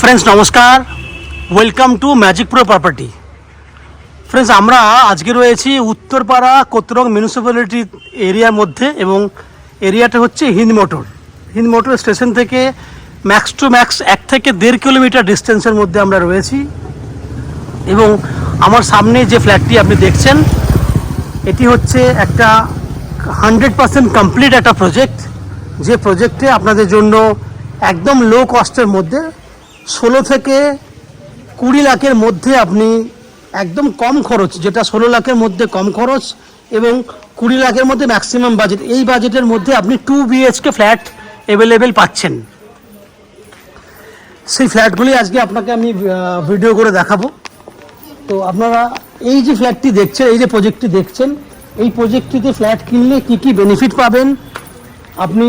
Friends नमस्कार welcome to magic pro property. Friends আমরা আজকে রয়েছি উত্তরপাড়া কোতরং মিউনিসিপ্যালিটি এরিয়ার মধ্যে এবং এরিয়াটা হচ্ছে হিন্দমোটর স্টেশন থেকে ম্যাক্স টু ম্যাক্স 1 থেকে 1.5 কিলোমিটার ডিস্টেন্সের মধ্যে আমরা রয়েছি এবং আমার সামনে যে ফ্ল্যাটটি আপনি দেখছেন এটি হচ্ছে একটা 100% কমপ্লিট একটা প্রজেক্ট, যে প্রজেক্টে আপনাদের জন্য একদম লো কস্টের মধ্যে 16 থেকে 20 লাখের মধ্যে আপনি একদম কম খরচ, যেটা 16 লাখের মধ্যে কম খরচ এবং 20 লাখের মধ্যে ম্যাক্সিমাম বাজেট, এই বাজেটের মধ্যে আপনি 2 BHK ফ্ল্যাট অ্যাভেলেবেল পাচ্ছেন। সেই ফ্ল্যাটগুলি আজকে আপনাকে আমি ভিডিও করে দেখাবো। তো আপনারা এই যে ফ্ল্যাটটি দেখছেন, এই যে প্রজেক্টটি দেখছেন, এই প্রজেক্টটিতে ফ্ল্যাট কিনলে কি কি বেনিফিট পাবেন, আপনি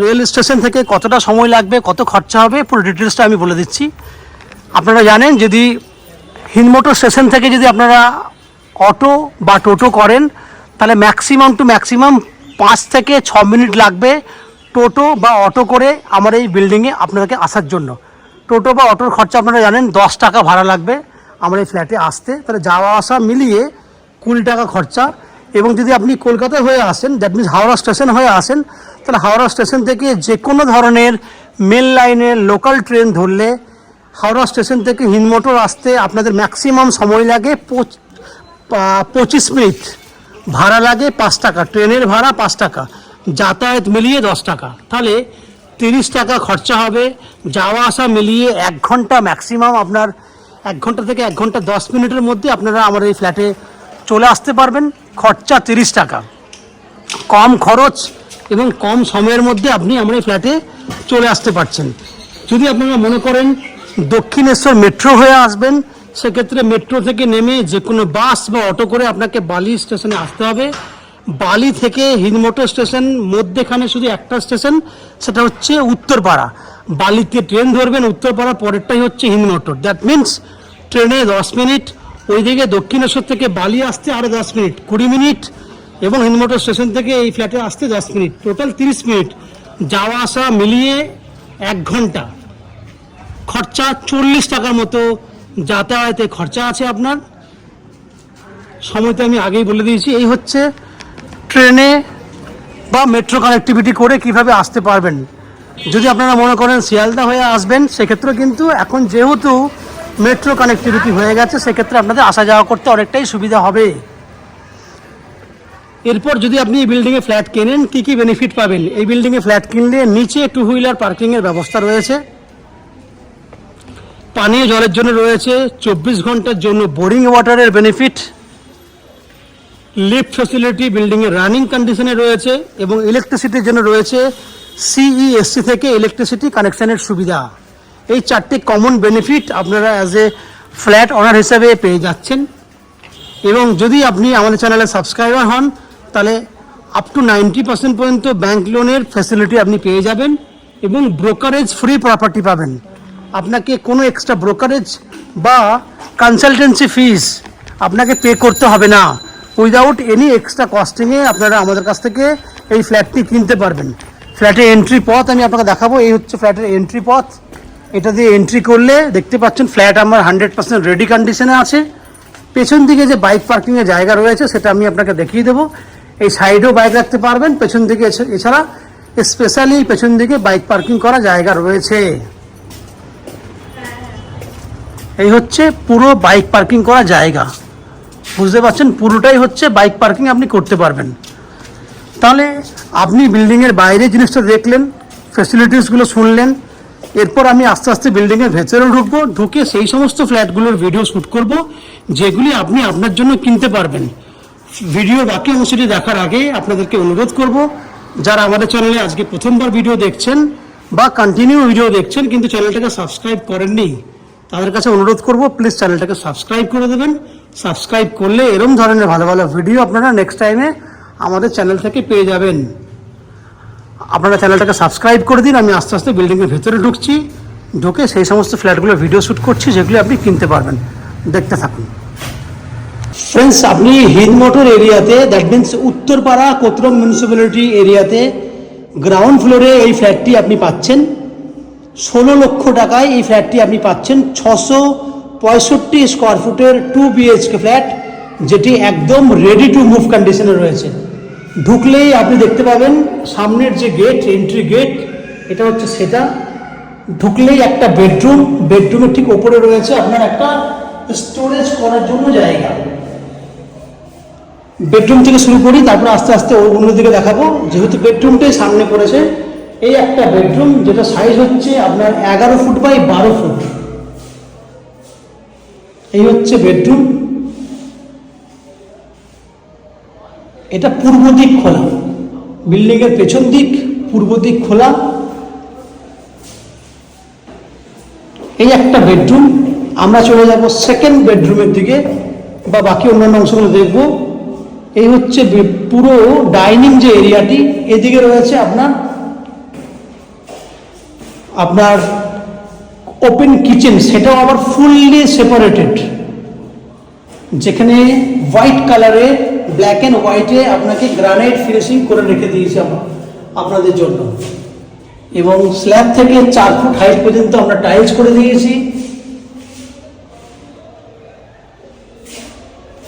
রেল স্টেশন থেকে কতটা সময় লাগবে, কত খরচা হবে, পুরো ডিটেলসটা আমি বলে দিচ্ছি। আপনারা জানেন যদি হিন্দমোটর স্টেশন থেকে যদি আপনারা অটো বা টোটো করেন তাহলে ম্যাক্সিমাম টু ম্যাক্সিমাম 5 থেকে 6 মিনিট লাগবে টোটো বা অটো করে আমার এই বিল্ডিংয়ে আপনাদেরকে আসার জন্য। টোটো বা অটোর খরচা আপনারা জানেন 10 টাকা ভাড়া লাগবে আমার এই ফ্ল্যাটে আসতে, তাহলে যাওয়া আসা মিলিয়ে 20 টাকা খরচা। এবং যদি আপনি কলকাতা হয়ে আসেন, দ্যাট মিনস হাওড়া স্টেশন হয়ে আসেন, তাহলে হাওড়া স্টেশন থেকে যে কোনো ধরনের মেল লাইনের লোকাল ট্রেন ধরলে হাওড়া স্টেশন থেকে হিন্দমোটর আসতে আপনাদের ম্যাক্সিমাম সময় লাগে 25 মিনিট, ভাড়া লাগে 5 টাকা, ট্রেনের ভাড়া 5 টাকা, যাতায়াত মিলিয়ে 10 টাকা, তাহলে 30 টাকা খরচা হবে। যাওয়া আসা মিলিয়ে 1 ঘন্টা ম্যাক্সিমাম, আপনার 1 ঘন্টা থেকে 1 ঘন্টা 10 মিনিটের মধ্যে আপনারা আমার এই ফ্ল্যাটে চলে আসতে পারবেন। খরচা 30 টাকা, কম খরচ এবং কম সময়ের মধ্যে আপনি আমার এই ফ্ল্যাটে চলে আসতে পারছেন। যদি আপনারা মনে করেন দক্ষিণেশ্বর মেট্রো হয়ে আসবেন, সেক্ষেত্রে মেট্রো থেকে নেমে যে কোনো বাস বা অটো করে আপনাকে বালি স্টেশনে আসতে হবে। বালি থেকে হিন্দমোটর স্টেশন মধ্যেখানে শুধু একটা স্টেশন, সেটা হচ্ছে উত্তরপাড়া। বালিতে ট্রেন ধরবেন, উত্তরপাড়া পরেরটাই হচ্ছে হিন্দমোটর। দ্যাট মিনস ট্রেনে 10 মিনিট, ওইদিকে দক্ষিণেশ্বর থেকে বালি আসতে আরও 10 মিনিট, 20 মিনিট, এবং হিন্দমোটর স্টেশন থেকে এই ফ্ল্যাটে আসতে 10 মিনিট, টোটাল 30 মিনিট। যাওয়া আসা মিলিয়ে 1 ঘন্টা, খরচা 40 টাকার মতো যাতায়াতে খরচা আছে আপনার। সময়টা আমি আগেই বলে দিয়েছি। এই হচ্ছে ট্রেনে বা মেট্রো কানেক্টিভিটি করে কিভাবে আসতে পারবেন। যদি আপনারা মনে করেন শিয়ালদা হয়ে আসবেন, সেক্ষেত্রে কিন্তু এখন যেহেতু মেট্রো কানেক্টিভিটি হয়ে গেছে, সেক্ষেত্রে আপনাদের আসা যাওয়া করতে অনেকটাই সুবিধা হবে। এরপর যদি আপনি এই বিল্ডিংয়ে ফ্ল্যাট কেনেন কী কী বেনিফিট পাবেন। এই বিল্ডিংয়ে ফ্ল্যাট কিনলে নিচে 2 হুইলার পার্কিংয়ের ব্যবস্থা রয়েছে, পানীয় জলের জন্য রয়েছে 24 ঘন্টার জন্য বোরিং ওয়াটারের বেনিফিট, লিফট ফ্যাসিলিটি বিল্ডিংয়ের রানিং কন্ডিশনে রয়েছে এবং ইলেকট্রিসিটির জন্য রয়েছে CESC থেকে ইলেকট্রিসিটি কানেকশানের সুবিধা। এই 4টে কমন বেনিফিট আপনারা অ্যাজ এ ফ্ল্যাট ওনার হিসেবে পেয়ে যাচ্ছেন। এবং যদি আপনি আমাদের চ্যানেলে সাবস্ক্রাইবার হন তাহলে আপ টু 90% পর্যন্ত ব্যাংক লোনের ফ্যাসিলিটি আপনি পেয়ে যাবেন এবং ব্রোকারেজ ফ্রি প্রপার্টি পাবেন। আপনাকে কোনো এক্সট্রা ব্রোকারেজ বা কনসালটেন্সি ফিস আপনাকে পে করতে হবে না। উইদাউট এনি এক্সট্রা কস্টিংয়ে আপনারা আমাদের কাছ থেকে এই ফ্ল্যাটটি কিনতে পারবেন। ফ্ল্যাটের এন্ট্রি পথ আমি আপনাকে দেখাবো। এই হচ্ছে ফ্ল্যাটের এন্ট্রি পথ। এটা দিয়ে এন্ট্রি করলে দেখতে পাচ্ছেন ফ্ল্যাট আমার 100% রেডি কন্ডিশনে আছে। পেছন দিকে যে বাইক পার্কিংয়ের জায়গা রয়েছে সেটা আমি আপনাকে দেখিয়ে দেবো। এই সাইডেও বাইক রাখতে পারবেন, পেছন দিকে এছাড়া স্পেশালি পেছন দিকে বাইক পার্কিং করা জায়গা রয়েছে। এই হচ্ছে পুরো বাইক পার্কিং করা জায়গা, বুঝতে পারছেন, পুরোটাই হচ্ছে বাইক পার্কিং আপনি করতে পারবেন। তাহলে আপনি বিল্ডিংয়ের বাইরে জিনিসটা দেখলেন, ফ্যাসিলিটিসগুলো শুনলেন। এরপর আমি আস্তে আস্তে বিল্ডিংয়ের ভেতরে ঢুকবো, ঢুকে সেই সমস্ত ফ্ল্যাটগুলোর ভিডিও শ্যুট করব যেগুলি আপনি আপনার জন্য কিনতে পারবেন। ভিডিও বাকি অংশটি দেখার আগে আপনাদেরকে অনুরোধ করব, যারা আমাদের চ্যানেলে আজকে প্রথমবার ভিডিও দেখছেন বা কন্টিনিউ ভিডিও দেখছেন কিন্তু চ্যানেলটাকে সাবস্ক্রাইব করেননি, তাদের কাছে অনুরোধ করব প্লিজ চ্যানেলটাকে সাবস্ক্রাইব করে দেবেন। সাবস্ক্রাইব করলে এরকম ধরনের ভালো ভালো ভিডিও আপনারা নেক্সট টাইমে আমাদের চ্যানেল থেকে পেয়ে যাবেন। আপনারা চ্যানেলটাকে সাবস্ক্রাইব করে দিন। আমি আস্তে আস্তে বিল্ডিংয়ের ভেতরে ঢুকছি, ঢুকে সেই সমস্ত ফ্ল্যাটগুলো ভিডিও শ্যুট করছি যেগুলি আপনি কিনতে পারবেন। দেখতে থাকুন। ফ্রেন্ডস, আপনি হিন্দমোটর এরিয়াতে, that means Uttarpara Kotrung municipality এরিয়াতে গ্রাউন্ড ফ্লোরে এই ফ্ল্যাটটি আপনি পাচ্ছেন। 16 লক্ষ টাকায় এই ফ্ল্যাটটি আপনি পাচ্ছেন। 665 স্কোয়ার ফুটের 2 BHK ফ্ল্যাট, যেটি একদম রেডি টু মুভ কন্ডিশনে রয়েছে। ঢুকলেই আপনি দেখতে পাবেন সামনের যে গেট, এন্ট্রি গেট, এটা হচ্ছে সেটা। ঢুকলেই একটা বেডরুম, বেডরুমের ঠিক ওপরে রয়েছে আপনার একটা স্টোরেজ করার জন্য জায়গা। বেডরুম থেকে শুরু করি, তারপর আস্তে আস্তে অন্যদিকে দেখাবো। যেহেতু বেডরুমটাই সামনে পড়েছে, এই একটা বেডরুম যেটা সাইজ হচ্ছে আপনার 11 ফুট বাই 12 ফুট। এই হচ্ছে বেডরুম। এটা পূর্ব দিক খোলা, বিল্ডিংয়ের পেছন দিক পূর্ব দিক খোলা। এই একটা বেডরুম। আমরা চলে যাব সেকেন্ড বেডরুমের দিকে, বা বাকি অন্যান্য অংশগুলো দেখব। এই হচ্ছে পুরো ডাইনিং যে এরিয়াটি, এদিকে রয়েছে আপনার ওপেন কিচেন, সেটাও আবার ফুললি সেপারেটেড, যেখানে হোয়াইট কালারে, ব্ল্যাক অ্যান্ড হোয়াইটে আপনাকে গ্রানাইট ফিনিশিং করে রেখে দিয়েছি আপনাদের জন্য। এবং স্ল্যাব থেকে 4 ফুট হাইট পর্যন্ত আমরা টাইলস করে দিয়েছি।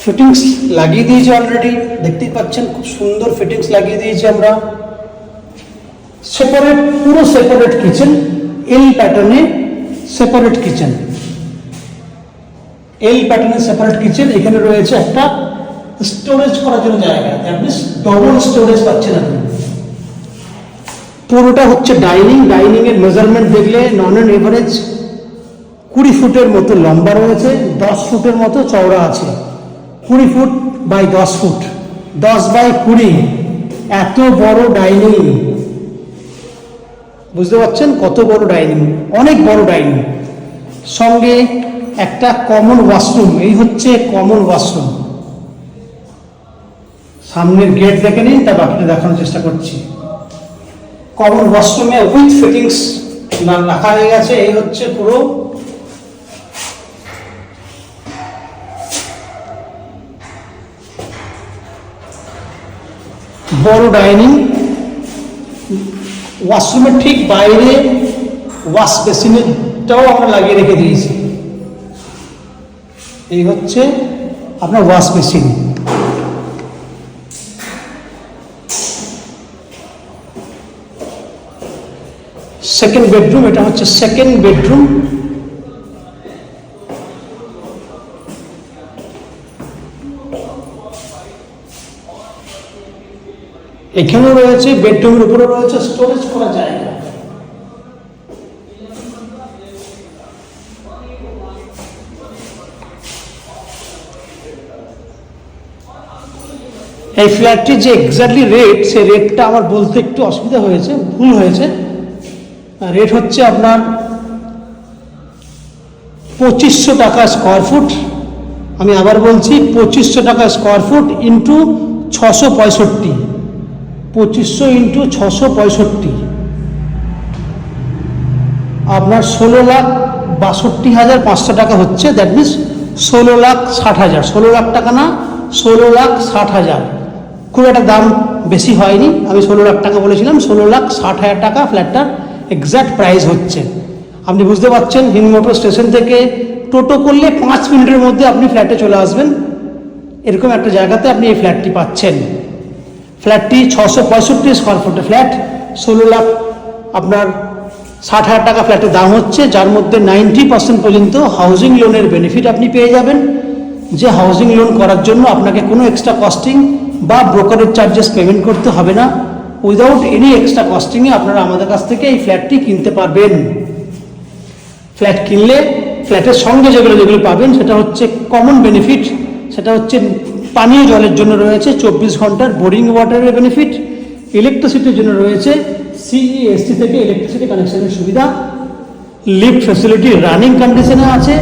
ফিটিংস লাগিয়ে দিয়েছি অলরেডি, দেখতেই পাচ্ছেন খুব সুন্দর ফিটিংস লাগিয়ে দিয়েছি আমরা। সেপারেট, পুরো সেপারেট কিচেন, এল প্যাটার্নে সেপারেট কিচেন, এল প্যাটার্নে সেপারেট কিচেন। এখানে রয়েছে একটা স্টোরেজ করার জন্য জায়গা, আপনি ডবল স্টোরেজ পাচ্ছেন আপনি। পুরোটা হচ্ছে ডাইনিং। ডাইনিং এর মেজারমেন্ট দেখলে নন অ্যান্ড এভারেজ 20 ফুটের মতো লম্বা রয়েছে, 10 ফুটের মতো চওড়া আছে। 20 ফুট বাই 10 ফুট, 10 বাই 20, এত বড় ডাইনিং। বুঝতে পারছেন কত বড় ডাইনিং, অনেক বড় ডাইনিং। সঙ্গে একটা কমন ওয়াশরুম। এই হচ্ছে কমন ওয়াশরুম। সামনের গেট দেখে নিন, তা বাকিটা দেখানোর চেষ্টা করছি। কমন ওয়াশরুমে উইথ ফিটিংস রাখা হয়ে গেছে। এই হচ্ছে পুরো বড় ডাইনিং। ওয়াশরুমের ঠিক বাইরে ওয়াশ বেসিনটাও আমরা লাগিয়ে রেখে দিয়েছি। এই হচ্ছে আপনার ওয়াশ বেসিন। সেকেন্ড বেডরুম, এটা হচ্ছে সেকেন্ড বেডরুম। এখানেও রয়েছে, বেডরুমের উপরে রয়েছে স্টোরেজ করা জায়গা। এই ফ্ল্যাটটির যে এক্স্যাক্টলি রেট, সেই রেটটা আমার বলতে একটু অসুবিধা হয়েছে, ভুল হয়েছে। রেট হচ্ছে আপনার 2500 টাকা স্কোয়ার ফুট। আমি আবার বলছি 2500 টাকা স্কোয়ার ফুট ইন্টু 665, 2500 ইন্টু 665 আপনার 16,62,500 টাকা হচ্ছে। দ্যাট মিনস 16,60,000, 16 লাখ টাকা না, 16,60,000। খুব একটা দাম বেশি হয়নি, আমি 16 লাখ টাকা বলেছিলাম। 16,60,000 টাকা ফ্ল্যাটটার এক্স্যাক্ট প্রাইস হচ্ছে। আপনি বুঝতে পারছেন, হিন্দমোটর স্টেশন থেকে টোটো করলে 5 মিনিটের মধ্যে আপনি ফ্ল্যাটে চলে আসবেন। এরকম একটা জায়গাতে আপনি এই ফ্ল্যাটটি পাচ্ছেন। ফ্ল্যাটটি 665 স্কোয়ার ফুটের ফ্ল্যাট, 16,60,000 টাকা ফ্ল্যাটের দাম হচ্ছে, যার মধ্যে 90% পর্যন্ত হাউজিং লোনের বেনিফিট আপনি পেয়ে যাবেন। যে হাউজিং লোন করার জন্য আপনাকে কোনো এক্সট্রা কস্টিং বা ব্রোকারেজ চার্জেস পেমেন্ট করতে হবে না। উইদাউট এনি এক্সট্রা কস্টিংয়ে আপনারা আমাদের কাছ থেকে এই ফ্ল্যাটটি কিনতে পারবেন। ফ্ল্যাট কিনলে ফ্ল্যাটের সঙ্গে যেগুলো পাবেন সেটা হচ্ছে কমন বেনিফিট। সেটা হচ্ছে পানীয় জলের জন্য রয়েছে 24 ঘন্টার বোরিং ওয়াটারের বেনিফিট। ইলেকট্রিসিটির জন্য রয়েছে CESC থেকে ইলেকট্রিসিটি কানেকশনের সুবিধা। লিফট ফ্যাসিলিটি রানিং কন্ডিশনে আছে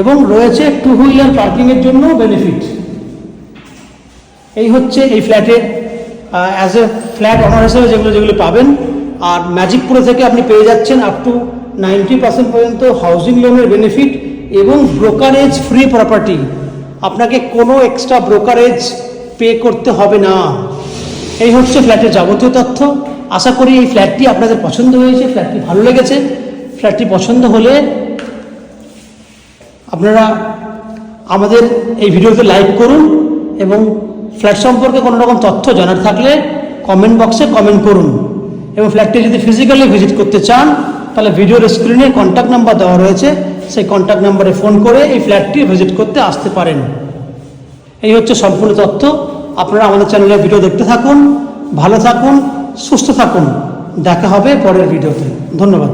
এবং রয়েছে 2 হুইলার পার্কিংয়ের জন্য বেনিফিট। এই হচ্ছে এই ফ্ল্যাটের অ্যাজ এ ফ্ল্যাট অনার হিসেবে যেগুলো পাবেন। আর ম্যাজিকপুরে থেকে আপনি পেয়ে যাচ্ছেন আপ টু 90% পর্যন্ত হাউজিং লোনের বেনিফিট এবং ব্রোকারেজ ফ্রি প্রপার্টি। আপনাকে কোনো এক্সট্রা ব্রোকারেজ পে করতে হবে না। এই হচ্ছে ফ্ল্যাটের যাবতীয় তথ্য। আশা করি এই ফ্ল্যাটটি আপনাদের পছন্দ হয়েছে, ফ্ল্যাটটি ভালো লেগেছে। ফ্ল্যাটটি পছন্দ হলে আপনারা আমাদের এই ভিডিওতে লাইক করুন এবং ফ্ল্যাট সম্পর্কে কোনো রকম তথ্য জানার থাকলে কমেন্ট বক্সে কমেন্ট করুন এবং ফ্ল্যাটটি যদি ফিজিক্যালি ভিজিট করতে চান তাহলে ভিডিওর স্ক্রিনে কন্ট্যাক্ট নাম্বার দেওয়া রয়েছে, সেই কন্ট্যাক্ট নাম্বারে ফোন করে এই ফ্ল্যাটটি ভিজিট করতে আসতে পারেন। এই হচ্ছে সম্পূর্ণ তথ্য। আপনারা আমাদের চ্যানেলে ভিডিও দেখতে থাকুন, ভালো থাকুন, সুস্থ থাকুন। দেখা হবে পরের ভিডিওতে। ধন্যবাদ।